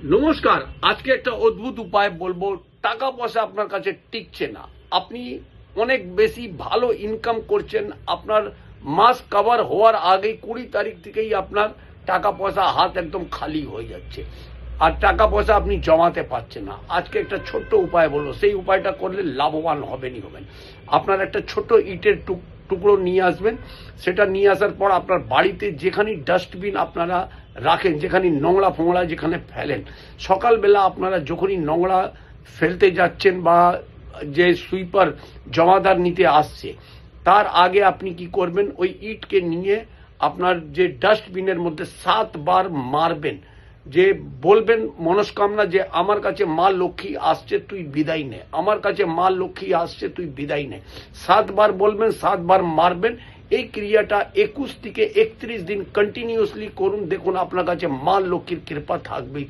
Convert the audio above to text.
নমস্কার। আজকে একটা অদ্ভুত উপায় বলবো। টাকা পয়সা আপনার কাছে টিকছে না, আপনি অনেক বেশি ভালো ইনকাম করছেন, আপনার মাস কভার হওয়ার আগেই 20 তারিখ থেকেই আপনার টাকা পয়সা হাত একদম খালি হয়ে যাচ্ছে, আর টাকা পয়সা আপনি জমাতে পারছেন না। আজকে একটা ছোট্ট উপায় বলবো, সেই উপায়টা করলে লাভবান হবেনই হবেন। আপনার একটা ছোট ইটের টুকরো নিয়ে আসবেন। সেটা নিয়ে আসার পর আপনার বাড়িতে যেখানে ডাস্টবিন আপনারা রাখেন, যেখানে নোংরা ফোংরা যেখানে ফেলেন, সকালবেলা আপনারা যখনই নোংরা ফেলতে যাচ্ছেন বা যে সুইপার জমাদার নিতে আসছে, তার আগে আপনি কি করবেন, ওই ইটকে নিয়ে আপনার যে ডাস্টবিনের মধ্যে 7 বার মারবেন, যে বলবেন মনস্কামনা যে আমার কাছে মা লক্ষ্মী আসছে, তুই বিদায় নে, আমার কাছে মা লক্ষ্মী আসছে, তুই বিদায় নে। 7 বার বলবেন, 7 বার মারবেন। এই ক্রিয়াটা 21 থেকে 31 দিন কন্টিনিউয়াসলি করুন, দেখুন আপনার কাছে মা লক্ষ্মীর কৃপা থাকবেই।